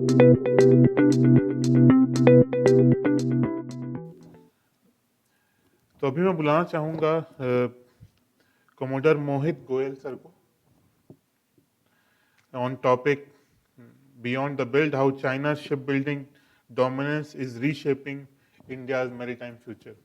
तो अभी मैं बुलाना चाहूँगा कमोडर मोहित गोयल सर को on topic beyond the build how चाइना's shipbuilding dominance is reshaping India's maritime future.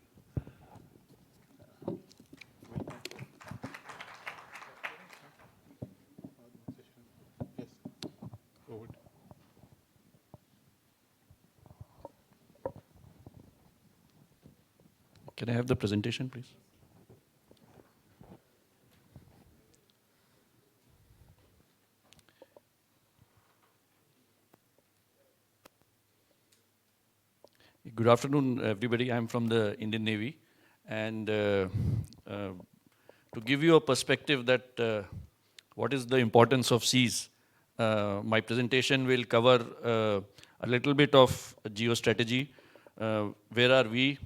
Can I have the presentation, please? Good afternoon, everybody. I'm from the Indian Navy. And to give you a perspective that what is the importance of seas, my presentation will cover a little bit of geostrategy, where are we,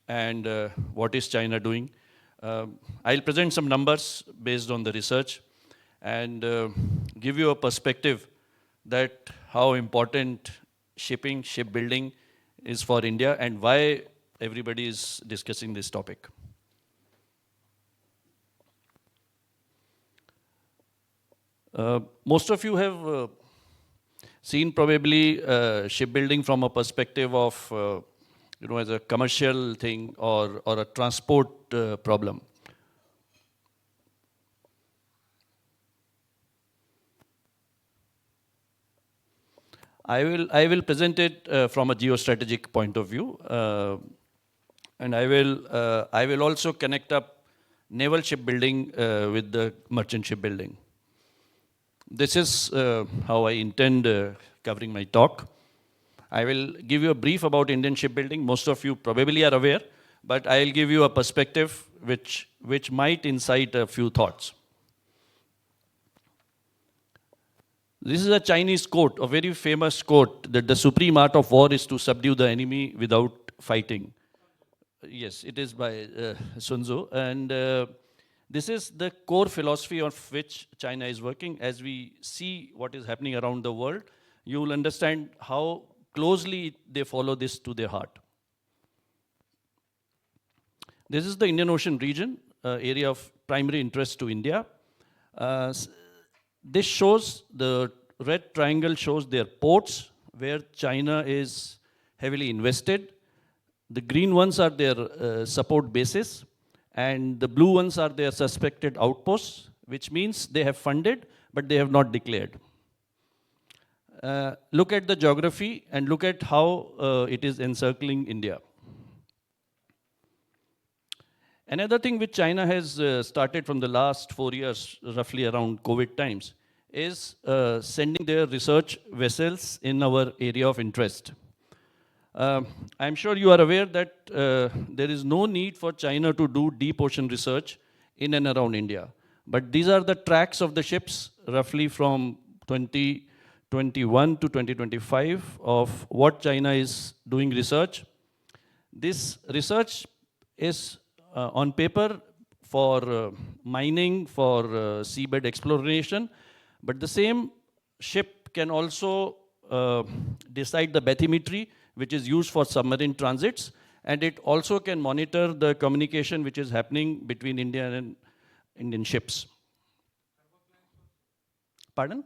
and what is China doing. I'll present some numbers based on the research and give you a perspective that how important shipbuilding is for India and why everybody is discussing this topic. Most of you have seen probably shipbuilding from a perspective of as a commercial thing or a transport problem. I will present it from a geostrategic point of view, and I will also connect up naval shipbuilding with the merchant shipbuilding. This is how I intend covering my talk. I will give you a brief about Indian shipbuilding. Most of you probably are aware, but I'll give you a perspective which might incite a few thoughts. This is a Chinese quote, a very famous quote, that the supreme art of war is to subdue the enemy without fighting. Yes, it is by Sun Tzu. And this is the core philosophy of which China is working. As we see what is happening around the world, you will understand how closely they follow this to their heart. This is the Indian Ocean region, area of primary interest to India. This shows, the red triangle shows their ports, where China is heavily invested. The green ones are their support bases, and the blue ones are their suspected outposts, which means they have funded, but they have not declared. Look at the geography and look at how it is encircling India. Another thing which China has started from the last 4 years, roughly around COVID times, is sending their research vessels in our area of interest. I'm sure you are aware that there is no need for China to do deep ocean research in and around India. But these are the tracks of the ships, roughly from 2021 to 2025, of what China is doing research. This research is on paper for mining, for seabed exploration, but the same ship can also decide the bathymetry, which is used for submarine transits, and it also can monitor the communication which is happening between India and Indian ships. Pardon?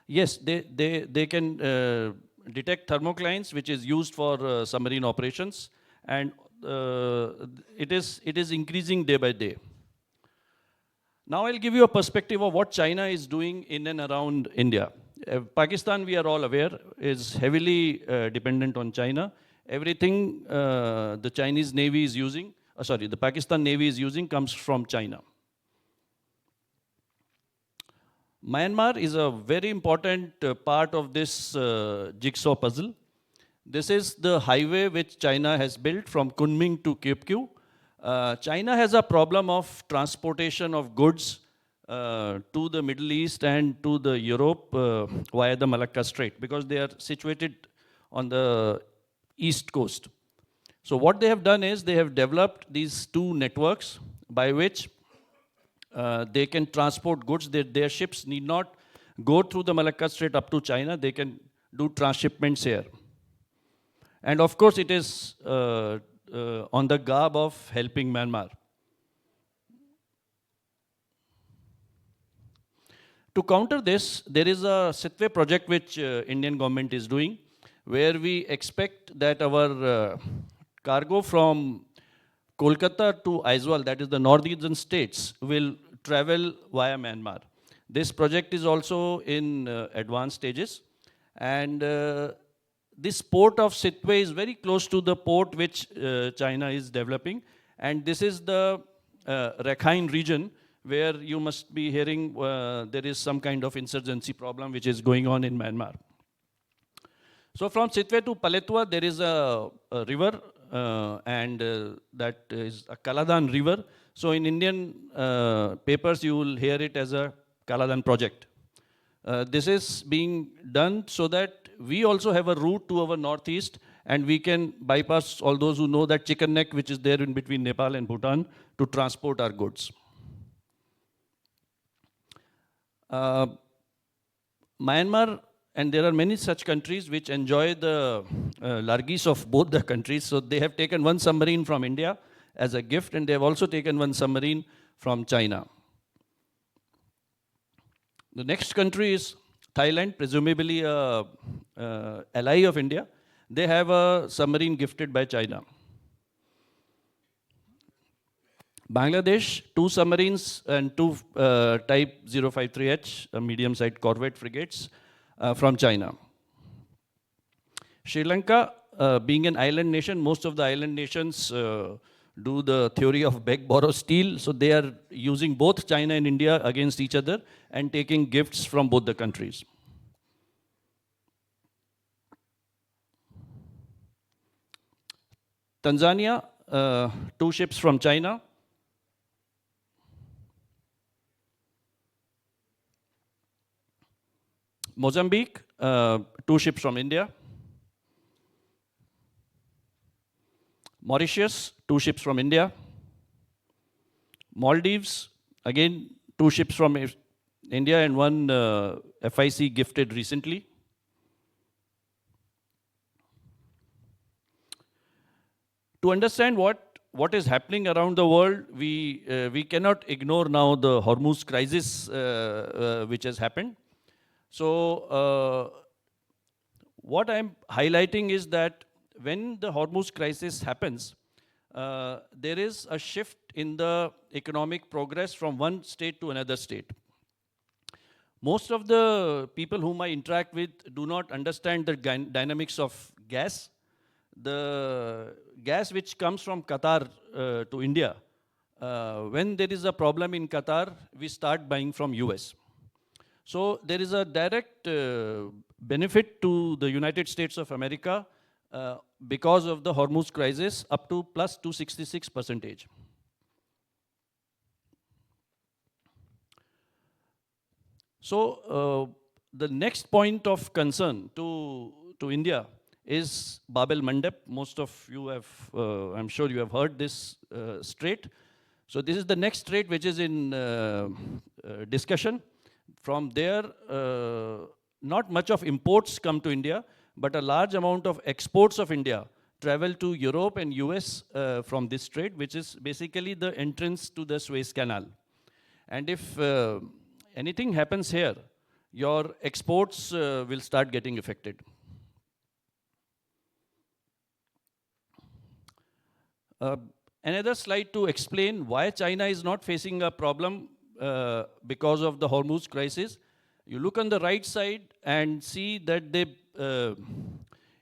Yes, they can detect thermoclines, which is used for submarine operations, and it is increasing day by day. Now I'll give you a perspective of what China is doing in and around India. Pakistan, we are all aware, is heavily dependent on China. Everything the Chinese Navy is using, the Pakistan Navy is using comes from China. Myanmar is a very important part of this jigsaw puzzle. This is the highway which China has built from Kunming to Cape Q. China has a problem of transportation of goods to the Middle East and to the Europe via the Malacca Strait, because they are situated on the east coast. So what they have done is they have developed these two networks by which they can transport goods. Their ships need not go through the Malacca Strait up to China. They can do transshipments here. And of course, it is on the garb of helping Myanmar. To counter this, there is a Sitwe project which Indian government is doing, where we expect that our cargo from Kolkata to Aizawl, that is the northeastern states, will travel via Myanmar. This project is also in advanced stages. And this port of Sitwe is very close to the port which China is developing. And this is the Rakhine region, where you must be hearing there is some kind of insurgency problem which is going on in Myanmar. So from Sitwe to Paletwa, there is a river, and that is a Kaladan river. So in Indian papers, you will hear it as a Kaladan project. This is being done so that we also have a route to our northeast, and we can bypass all those who know that chicken neck which is there in between Nepal and Bhutan to transport our goods. Myanmar, and there are many such countries which enjoy the largesse of both the countries. So they have taken one submarine from India as a gift, and they have also taken one submarine from China. The next country is Thailand, presumably a ally of India. They have a submarine gifted by China. Bangladesh, 2 submarines and 2 Type 053H, medium-sized corvette frigates from China. Sri Lanka, being an island nation, most of the island nations do the theory of beg, borrow, steal. So they are using both China and India against each other and taking gifts from both the countries. Tanzania, 2 ships from China. Mozambique, 2 ships from India. Mauritius, 2 ships from India. Maldives, again, 2 ships from India and 1 FIC gifted recently. To understand what is happening around the world, we cannot ignore now the Hormuz crisis which has happened. So what I'm highlighting is that when the Hormuz crisis happens, there is a shift in the economic progress from one state to another state. Most of the people whom I interact with do not understand the dynamics of gas. The gas which comes from Qatar to India, when there is a problem in Qatar, we start buying from US. So there is a direct benefit to the United States of America because of the Hormuz crisis, up to plus 266%. So the next point of concern to India is Bab el Mandeb. Most of you have, I'm sure you have heard this strait. So this is the next strait which is in discussion. From there, not much of imports come to India, but a large amount of exports of India travel to Europe and US from this strait, which is basically the entrance to the Suez Canal. And if anything happens here, your exports will start getting affected. Another slide to explain why China is not facing a problem because of the Hormuz crisis. You look on the right side and see that they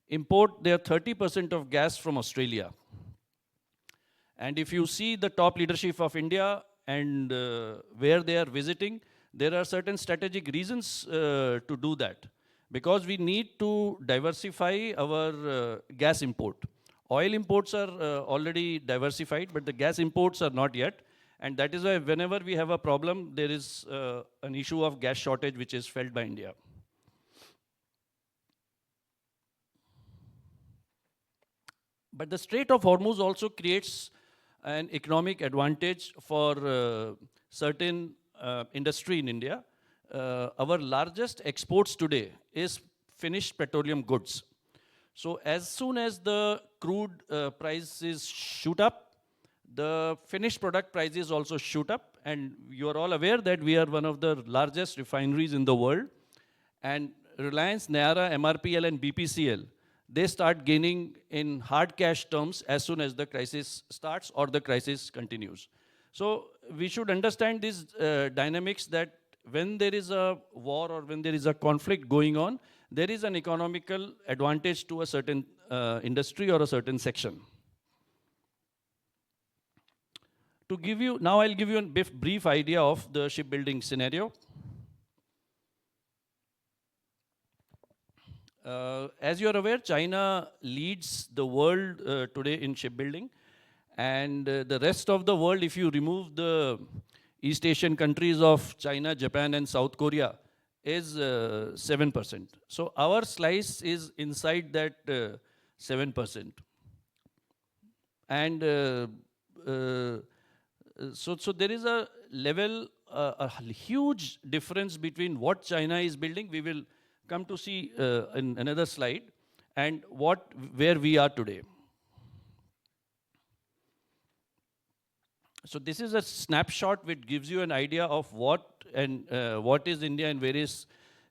import their 30% of gas from Australia. And if you see the top leadership of India and where they are visiting, there are certain strategic reasons to do that. Because we need to diversify our gas import. Oil imports are already diversified, but the gas imports are not yet. And that is why whenever we have a problem, there is an issue of gas shortage which is felt by India. But the Strait of Hormuz also creates an economic advantage for certain industry in India. Our largest exports today is finished petroleum goods. So as soon as the crude prices shoot up, the finished product prices also shoot up. And you are all aware that we are one of the largest refineries in the world. And Reliance, Nayara, MRPL, and BPCL, they start gaining in hard cash terms as soon as the crisis starts or the crisis continues. So we should understand these dynamics, that when there is a war or when there is a conflict going on, there is an economical advantage to a certain industry or a certain section. To give you, now I'll give you a brief idea of the shipbuilding scenario. As you are aware, China leads the world today in shipbuilding. And the rest of the world, if you remove the East Asian countries of China, Japan, and South Korea, is 7%. So our slice is inside that 7%. And so there is a level, a huge difference between what China is building. We will come to see in another slide, and where we are today. So this is a snapshot which gives you an idea of what is India and where is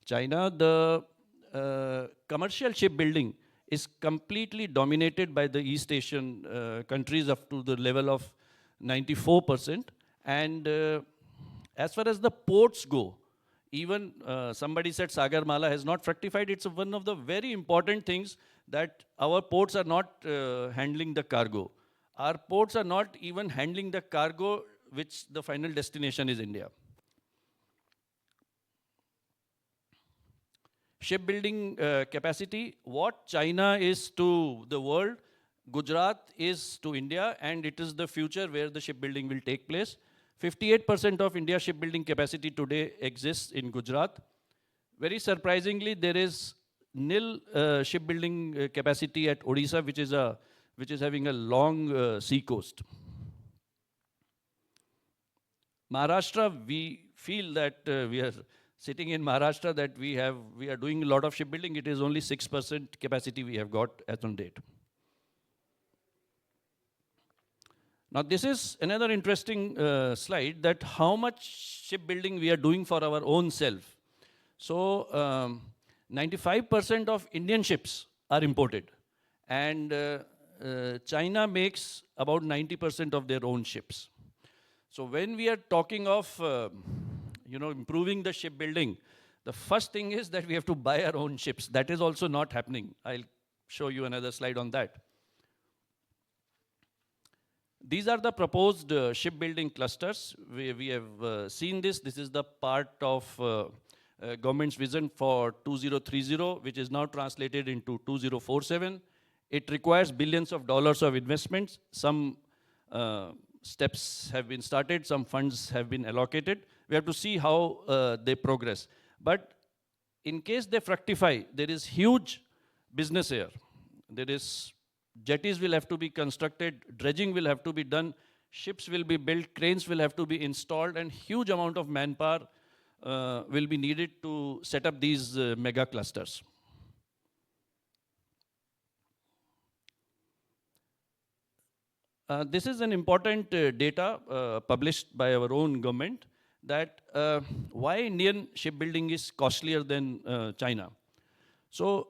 China. The commercial shipbuilding is completely dominated by the East Asian countries up to the level of 94%. And as far as the ports go, even somebody said Sagarmala has not fructified. It's one of the very important things, that our ports are not handling the cargo. Our ports are not even handling the cargo, which the final destination is India. Shipbuilding capacity, what China is to the world, Gujarat is to India, and it is the future where the shipbuilding will take place. 58% of India's shipbuilding capacity today exists in Gujarat. Very surprisingly, there is nil shipbuilding capacity at Odisha, which is having a long sea coast. Maharashtra, we feel that we are sitting in Maharashtra, that we are doing a lot of shipbuilding. It is only 6% capacity we have got as on date. Now this is another interesting slide, that how much shipbuilding we are doing for our own self. So 95% of Indian ships are imported, and China makes about 90% of their own ships. So when we are talking of improving the shipbuilding, the first thing is that we have to buy our own ships. That is also not happening. I'll show you another slide on that. These are the proposed shipbuilding clusters. We have seen this. This is the part of government's vision for 2030, which is now translated into 2047. It requires billions of dollars of investments. Some steps have been started, some funds have been allocated. We have to see how they progress. But in case they fructify, there is huge business here. There is jetties will have to be constructed, dredging will have to be done, ships will be built, cranes will have to be installed, and huge amount of manpower will be needed to set up these mega clusters. This is an important data published by our own government, that why Indian shipbuilding is costlier than China. So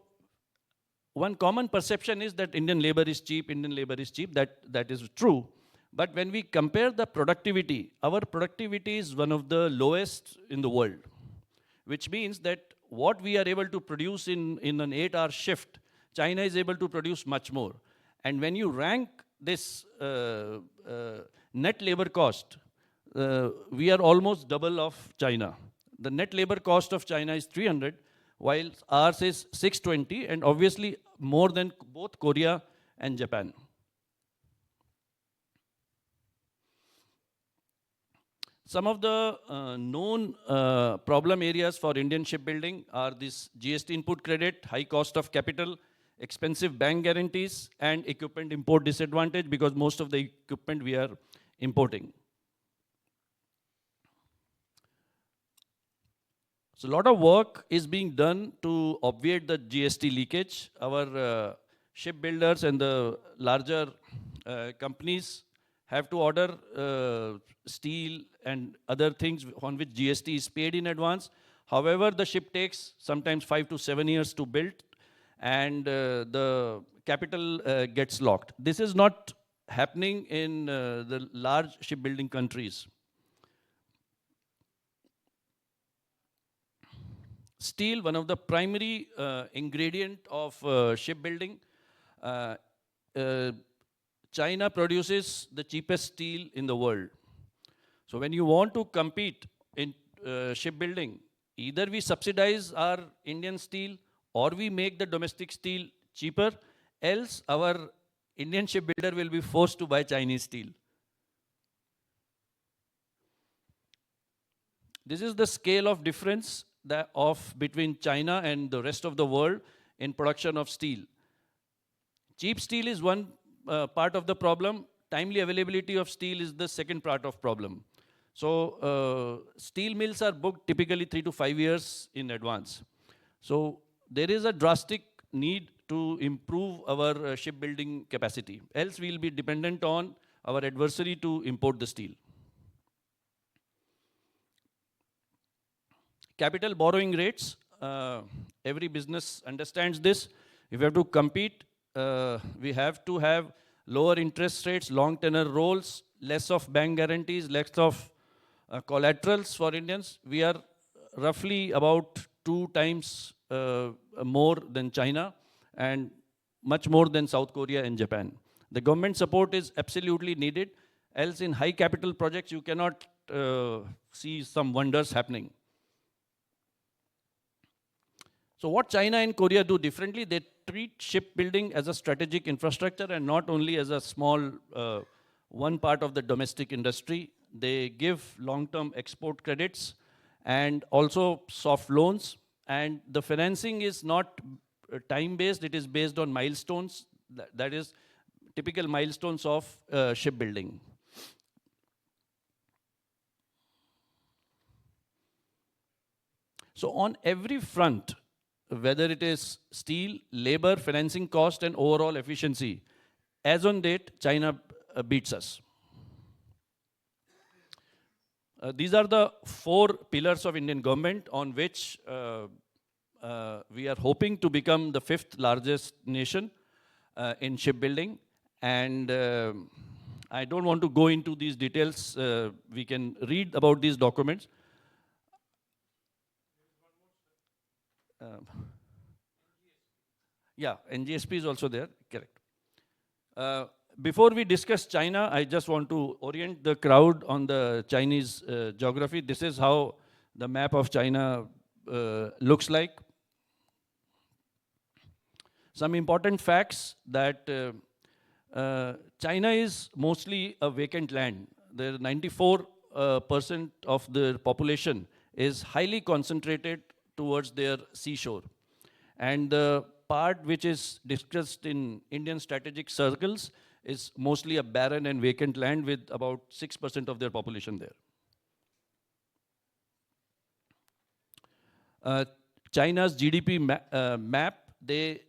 one common perception is that Indian labor is cheap, that is true. But when we compare the productivity, our productivity is one of the lowest in the world, which means that what we are able to produce in an 8-hour shift, China is able to produce much more. And when you rank this net labor cost, we are almost double of China. The net labor cost of China is 300, while ours is 620, and obviously more than both Korea and Japan. Some of the known problem areas for Indian shipbuilding are this GST input credit, high cost of capital, expensive bank guarantees, and equipment import disadvantage, because most of the equipment we are importing. So a lot of work is being done to obviate the GST leakage. Our shipbuilders and the larger companies have to order steel and other things on which GST is paid in advance. However, the ship takes sometimes 5 to 7 years to build, and the capital gets locked. This is not happening in the large shipbuilding countries. Steel, one of the primary ingredient of shipbuilding. Uh, uh, China produces the cheapest steel in the world. So when you want to compete in shipbuilding, either we subsidize our Indian steel or we make the domestic steel cheaper, else our Indian shipbuilder will be forced to buy Chinese steel. This is the scale of difference between China and the rest of the world in production of steel. Cheap steel is one part of the problem. Timely availability of steel is the second part of problem. So steel mills are booked typically 3 to 5 years in advance. So there is a drastic need to improve our shipbuilding capacity. Else we will be dependent on our adversary to import the steel. Capital borrowing rates, every business understands this. If we have to compete, we have to have lower interest rates, long tenor rolls, less of bank guarantees, less of collaterals for Indians. We are roughly about 2 times more than China and much more than South Korea and Japan. The government support is absolutely needed, else in high capital projects you cannot see some wonders happening. So what China and Korea do differently, they treat shipbuilding as a strategic infrastructure and not only as a small one part of the domestic industry. They give long-term export credits and also soft loans. And the financing is not time-based, it is based on milestones. That is typical milestones of shipbuilding. So on every front, whether it is steel, labor, financing cost, and overall efficiency, as on date, China beats us. These are the 4 pillars of Indian government on which we are hoping to become the 5th largest nation in shipbuilding. And I don't want to go into these details. We can read about these documents. Yeah, NGSP is also there, correct. Before we discuss China, I just want to orient the crowd on the Chinese geography. This is how the map of China looks like. Some important facts that China is mostly a vacant land. The 94% of the population is highly concentrated towards their seashore. And the part which is discussed in Indian strategic circles is mostly a barren and vacant land with about 6% of their population there. China's GDP map, they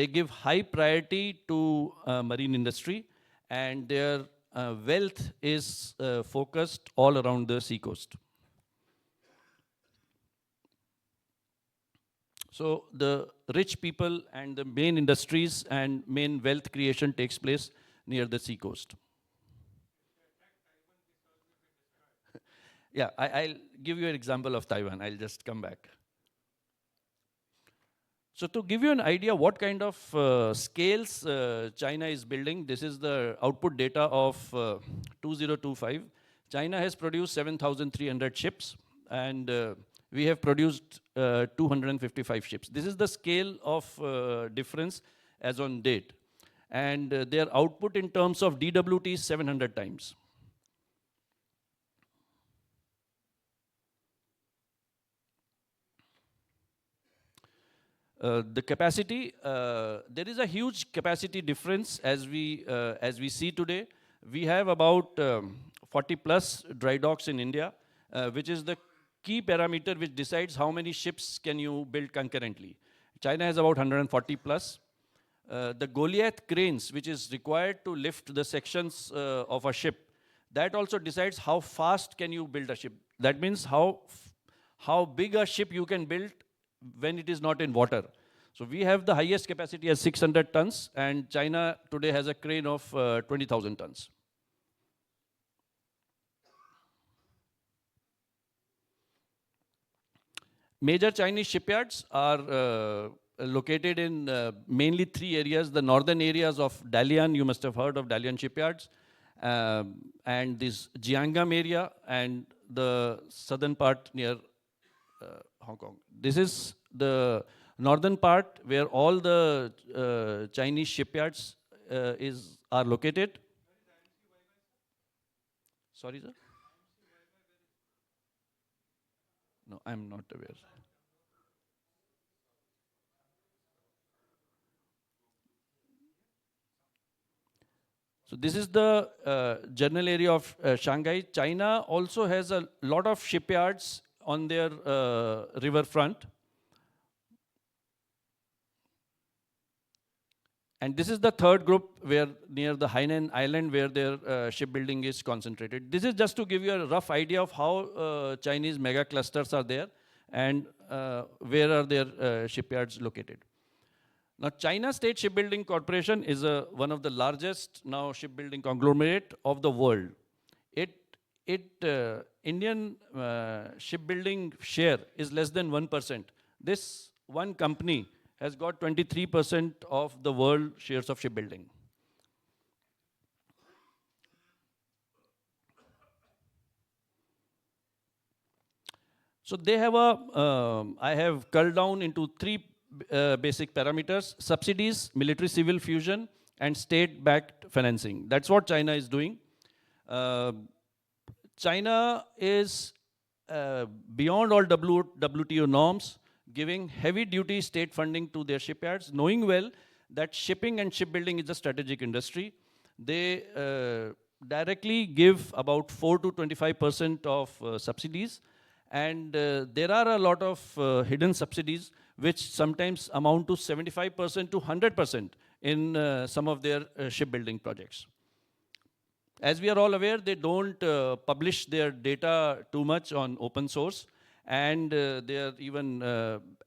give high priority to marine industry, and their wealth is focused all around the seacoast. So the rich people and the main industries and main wealth creation takes place near the seacoast. Yeah, I'll give you an example of Taiwan. I'll just come back. So to give you an idea what kind of scales China is building, this is the output data of 2025. China has produced 7,300 ships, and we have produced 255 ships. This is the scale of difference as on date. And their output in terms of DWT is 700 times. The capacity, there is a huge capacity difference as we see today. We have about 40 plus dry docks in India, which is the key parameter which decides how many ships can you build concurrently. China has about 140 plus. The Goliath cranes, which is required to lift the sections of a ship, that also decides how fast can you build a ship. That means how big a ship you can build when it is not in water. So we have the highest capacity as 600 tons, and China today has a crane of 20,000 tons. Major Chinese shipyards are located in mainly three areas. The northern areas of Dalian, you must have heard of Dalian shipyards, and this Jiangam area, and the southern part near Hong Kong. This is the northern part where all the Chinese shipyards are located. Sorry, sir? No, I'm not aware. So this is the general area of Shanghai. China also has a lot of shipyards on their riverfront. And this is the third group where near the Hainan Island where their shipbuilding is concentrated. This is just to give you a rough idea of how Chinese mega clusters are there and where are their shipyards located. Now, China State Shipbuilding Corporation is one of the largest now shipbuilding conglomerate of the world. Indian shipbuilding share is less than 1%. This one company has got 23% of the world shares of shipbuilding. So they have I have culled down into three basic parameters: subsidies, military civil fusion, and state-backed financing. That's what China is doing. China is beyond all WTO norms, giving heavy duty state funding to their shipyards, knowing well that shipping and shipbuilding is a strategic industry. They directly give about 4 to 25% of subsidies, and there are a lot of hidden subsidies which sometimes amount to 75% to 100% in some of their shipbuilding projects. As we are all aware, they don't publish their data too much on open source, and their even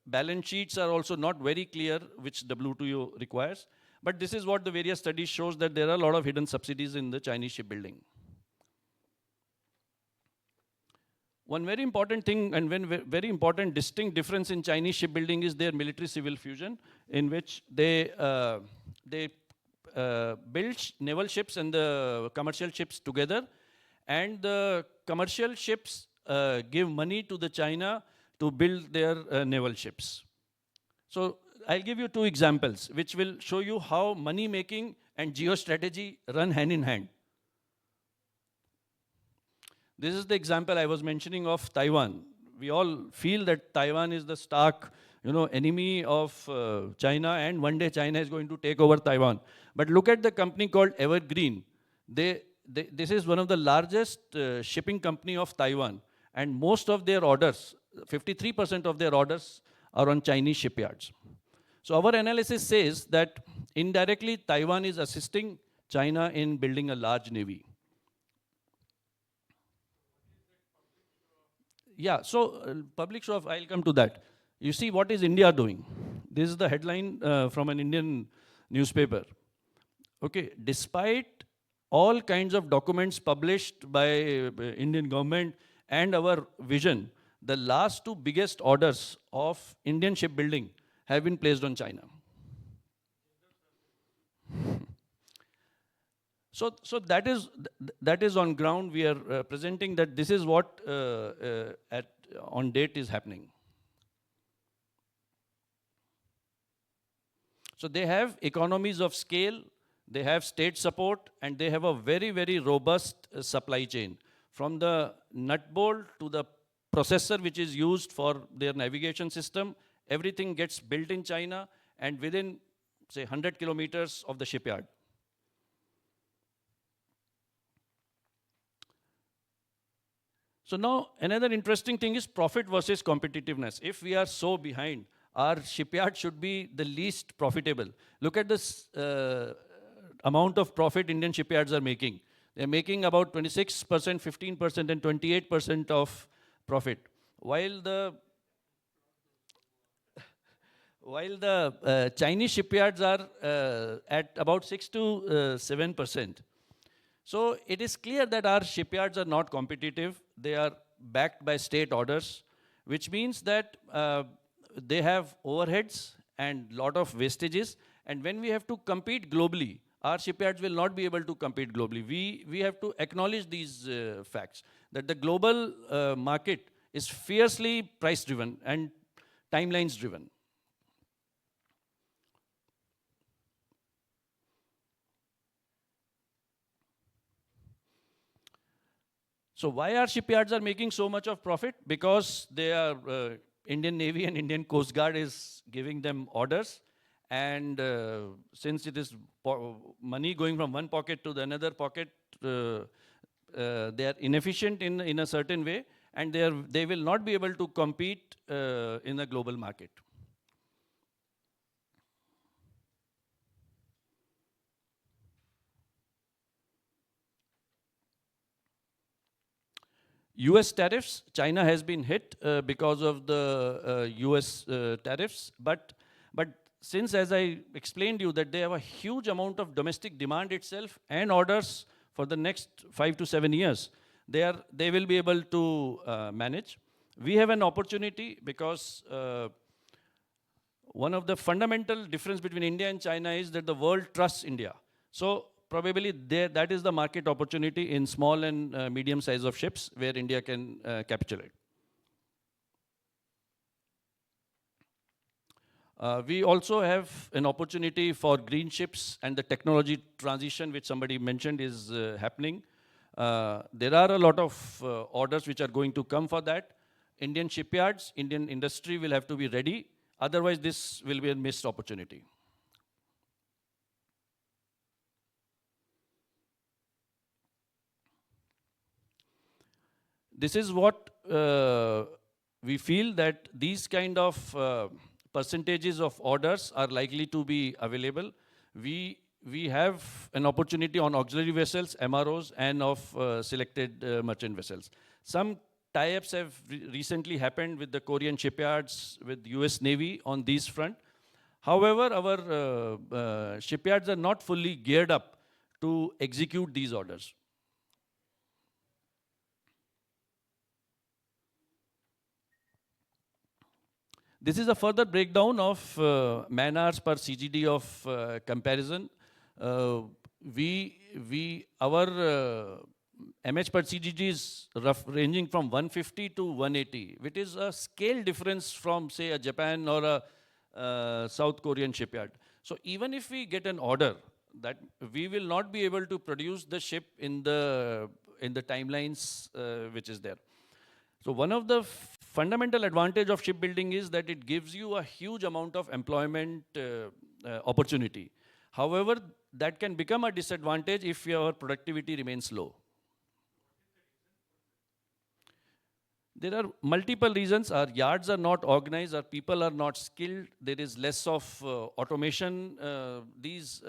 balance sheets are also not very clear, which WTO requires. But this is what the various studies shows, that there are a lot of hidden subsidies in the Chinese shipbuilding. One very important thing and very important distinct difference in Chinese shipbuilding is their military civil fusion, in which they build naval ships and the commercial ships together, and the commercial ships give money to the China to build their naval ships. So I'll give you two examples which will show you how money making and geostrategy run hand in hand. This is the example I was mentioning of Taiwan. We all feel that Taiwan is the stark, enemy of China, and one day China is going to take over Taiwan. But look at the company called Evergreen. This is one of the largest shipping company of Taiwan, and most of their orders, 53% of their orders, are on Chinese shipyards. So our analysis says that indirectly Taiwan is assisting China in building a large navy. Yeah, so public show of, I'll come to that. You see, what is India doing? This is the headline from an Indian newspaper. Okay, despite all kinds of documents published by Indian government and our vision, the last two biggest orders of Indian shipbuilding have been placed on China. So that is on ground. We are presenting that this is what on date is happening. So they have economies of scale, they have state support, and they have a very, very robust supply chain. From the nut bolt to the processor which is used for their navigation system, everything gets built in China and within, say, 100 kilometers of the shipyard. So now another interesting thing is profit versus competitiveness. If we are so behind, our shipyard should be the least profitable. Look at this amount of profit Indian shipyards are making. They're making about 26%, 15%, and 28% of profit. While the Chinese shipyards are at about 6 to 7%. So it is clear that our shipyards are not competitive. They are backed by state orders, which means that they have overheads and lot of wastages. And when we have to compete globally, our shipyards will not be able to compete globally. We have to acknowledge these facts, that the global market is fiercely price driven and timelines driven. So why our shipyards are making so much of profit? Because they are Indian Navy and Indian Coast Guard is giving them orders, and since it is money going from one pocket to the another pocket, they are inefficient in a certain way, and they will not be able to compete in the global market. US tariffs, China has been hit because of the US tariffs, but since, as I explained you, that they have a huge amount of domestic demand itself and orders for the next 5 to 7 years, they will be able to manage. We have an opportunity because one of the fundamental difference between India and China is that the world trusts India. So probably that is the market opportunity in small and medium size of ships where India can capitulate. We also have an opportunity for green ships, and the technology transition, which somebody mentioned, is happening. There are a lot of orders which are going to come for that. Indian shipyards, Indian industry will have to be ready. Otherwise, this will be a missed opportunity. This is what we feel, that these kind of percentages of orders are likely to be available. We have an opportunity on auxiliary vessels, MROs, and of selected merchant vessels. Some tie-ups have recently happened with the Korean shipyards, with US Navy on these front. However, our shipyards are not fully geared up to execute these orders. This is a further breakdown of man-hours per CGD of comparison. Our MH per CGD is ranging from 150 to 180, which is a scale difference from, say, a Japan or a South Korean shipyard. So even if we get an order, that we will not be able to produce the ship in the timelines which is there. So one of the fundamental advantage of shipbuilding is that it gives you a huge amount of employment opportunity. However, that can become a disadvantage if your productivity remains low. There are multiple reasons. Our yards are not organized, our people are not skilled, there is less of automation. These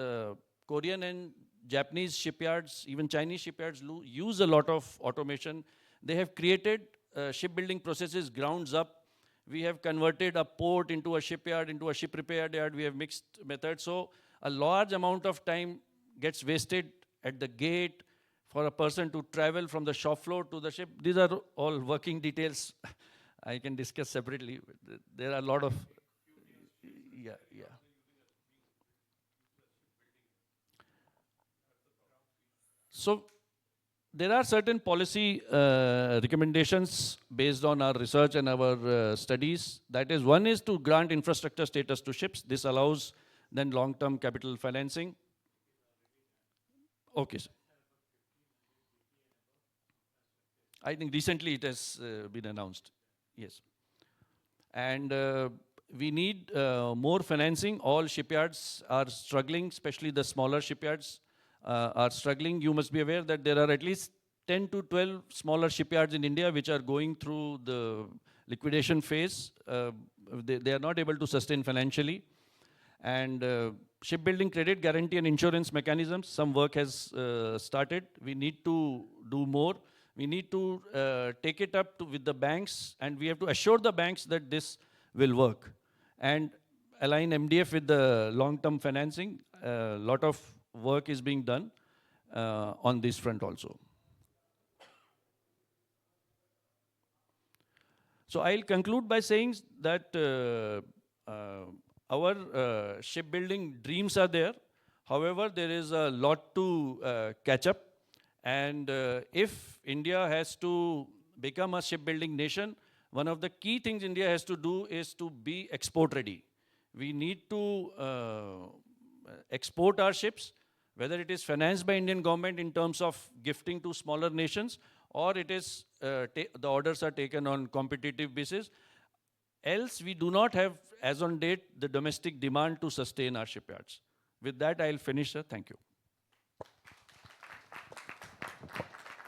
Korean and Japanese shipyards, even Chinese shipyards use a lot of automation. They have created shipbuilding processes grounds up. We have converted a port into a shipyard, into a ship repair yard. We have mixed methods. So a large amount of time gets wasted at the gate for a person to travel from the shop floor to the ship. These are all working details I can discuss separately. There are a lot of, yeah. So there are certain policy recommendations based on our research and our studies. That is, one is to grant infrastructure status to ships. This allows then long-term capital financing. Okay, sir. I think recently it has been announced. Yes. And we need more financing. All shipyards are struggling, especially the smaller shipyards are struggling. You must be aware that there are at least 10 to 12 smaller shipyards in India which are going through the liquidation phase. They are not able to sustain financially. And shipbuilding credit guarantee and insurance mechanisms, some work has started. We need to do more. We need to take it up with the banks, and we have to assure the banks that this will work. And align MDF with the long-term financing. A lot of work is being done on this front also. So I'll conclude by saying that our shipbuilding dreams are there. However, there is a lot to catch up. And if India has to become a shipbuilding nation, one of the key things India has to do is to be export ready. We need to export our ships, whether it is financed by Indian government in terms of gifting to smaller nations, or it is the orders are taken on competitive basis. Else, we do not have, as on date, the domestic demand to sustain our shipyards. With that, I'll finish, sir. Thank you.